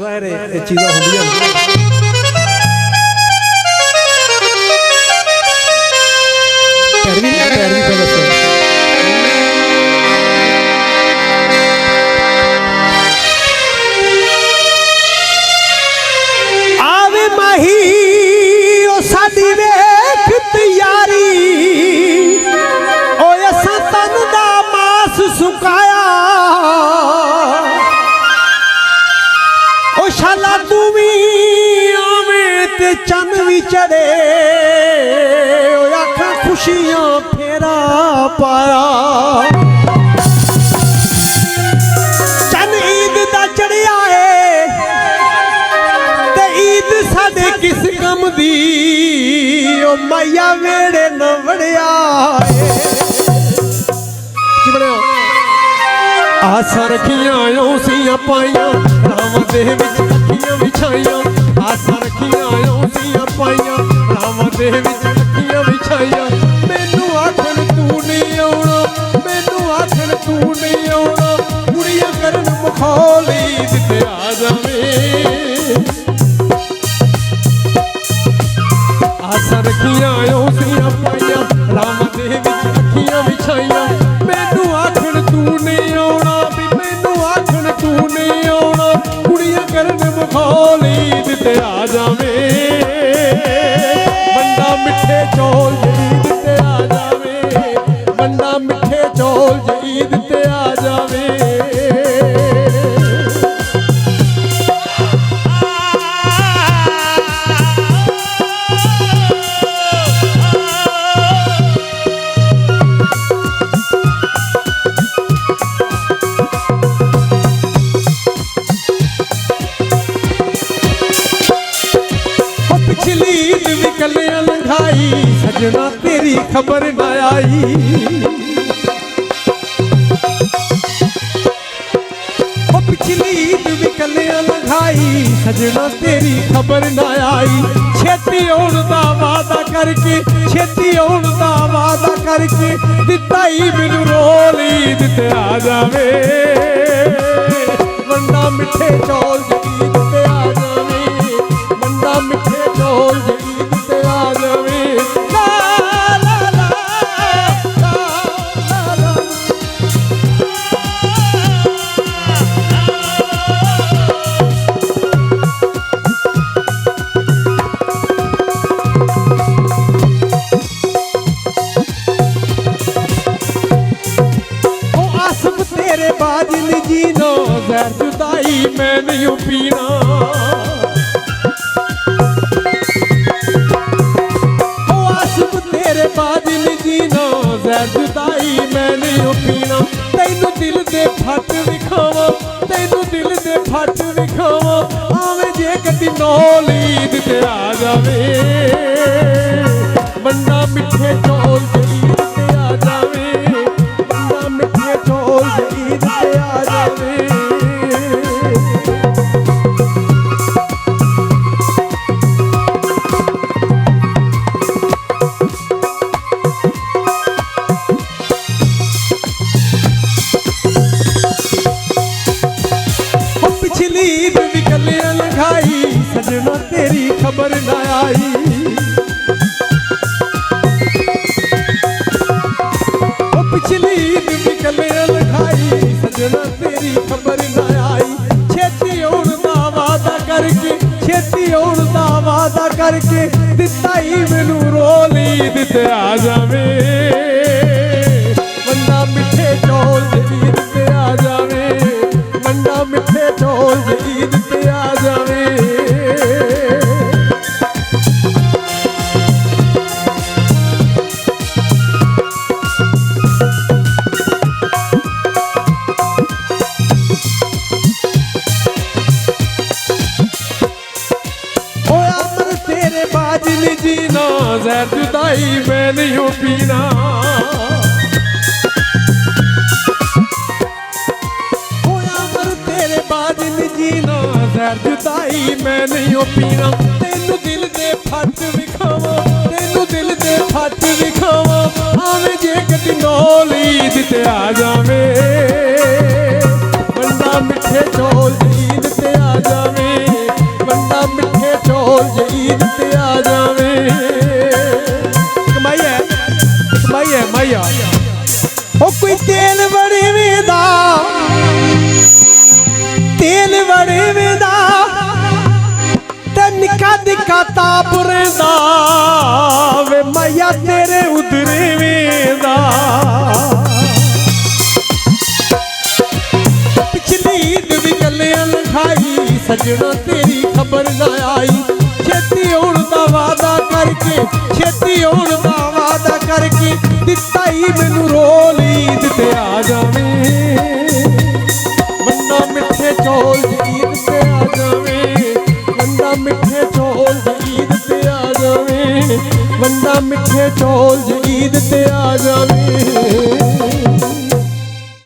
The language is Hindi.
ज़ाहिर है ये चीज़ां होंदियां पैरवी पहले से आवे माही ओ साडी वेख तैयारी ओ असां तन दा मास सुकाया ओ शाला तू भी आवे ते चन भी चढ़े ओ आखां खुशियां फेरा पाया चन ईद दा चढ़िया है ते ईद साडे किस कम दी ओ मैया वेड़े न वड़िया की बनया आसा रखियां औसियां पाइयां राम दे विच अखियां विछाइयां आसा रखियां औसियां पाइयां राम दे विच अखियां विछाइयां मैनू आखण तू नहीं आउणा मैनू आखण तू नहीं आउणा कुड़ियां करन मखौली दिते आ जावे आसा रखियां औसियां पाइयां राम दे विच अखियां विछाइयां मैनू आखण तू नहीं आउणा भी मैनू आखण तू नहीं आउणा कुड़ियां करन मखौली दिते आ जावे बंदा मिठे चौल जी दिते आ जावे बंदा मिठे चौल जी दिते आ जावे पिछली ईद भी कलियां लंघाई सजना तेरी खबर न आई पिछली ईद भी कलियां लंघाई सजना तेरी खबर न आई छेती आउण दा वादा करके छेती आउण दा वादा करके दिता ही मैनू रोली दिते आ जावे बंदा मिठे चौल जी दिते आ जावे बंदा मिठे चौल जी दिते आ जावे ला ला ला ला ला ओ आसम तेरे बाजिल जीना जहर जुदाई मैं नहीं पीना बाजिल जीना जहर जुदाई मैं नहीं पीना तैनू दिल दे फट विखावा तैनू दिल दे फट विखावा आवे जे कदी नौली दिते आ जावे बंदा मिठे चौल जी दिते आ जावे बंदा मिठे चौल जी दिते आ जावे ईद भी कलियां लंघाई सजना तेरी खबर न आई पिछली ईद भी कलियां लंघाई सजना तेरी खबर न आई छेती आउण दा वादा करके छेती आउण दा वादा करके दिता ही मैनू रोली दिते आ जावे बंदा मिठे चौल जी दिते आ जावे बंदा मिठे चौल जी दिते आ जावे तेरे बाजिल जीना जहर जुदाई मैं नहीं पीना तेरे बाजिल जीना जहर जुदाई मैं नहीं पीना तेनू दिल दे फट विखावा तेनू दिल दे फट विखावा आवे जे कदी नौली दिते आ जावे बंदा मिठे चौल जी दिते आ जावे ਅੜੇਵੇਂਦਾ ਤੇ ਨਿੱਕਾ ਨਿੱਕਾ ਤਾਪ ਰਹਿੰਦਾ ਵੇ ਮਾਇਆ ਤੇਰੇ ਉਦਰੇਵੇਂਦਾ ਪਿਛਲੀ ਈਦ ਵੀ ਗੱਲਿਆਂ ਲਖਾਈ ਸਜਣਾ ਤੇਰੀ ਖਬਰ ਨਾ ਆਈ ਛੇਤੀ ਆਉਣ ਦਾ ਵਾਦਾ ਕਰਕੇ ਛੇਤੀ ਆਉਣ ਦਾ ਵਾਦਾ ਕਰਕੇ ਦਿੱਤਾ ਹੀ ਮੈਨੂੰ ਰੋਲ ਈਦ ਤੇ ਆ ਜਾਵੇਂ ਬੰਦਾ ਮਿੱਠੇ ਚੌਲ ਈਦ ਤੇ ਆ ਜਾਵੇਂ ਬੰਦਾ ਮਿੱਠੇ ਚੌਲ ਈਦ ਤੇ ਆ ਜਾਵੇਂ ਬੰਦਾ ਮਿੱਠੇ ਚੌਲ ਈਦ ਤੇ ਆ ਜਾਵੇਂ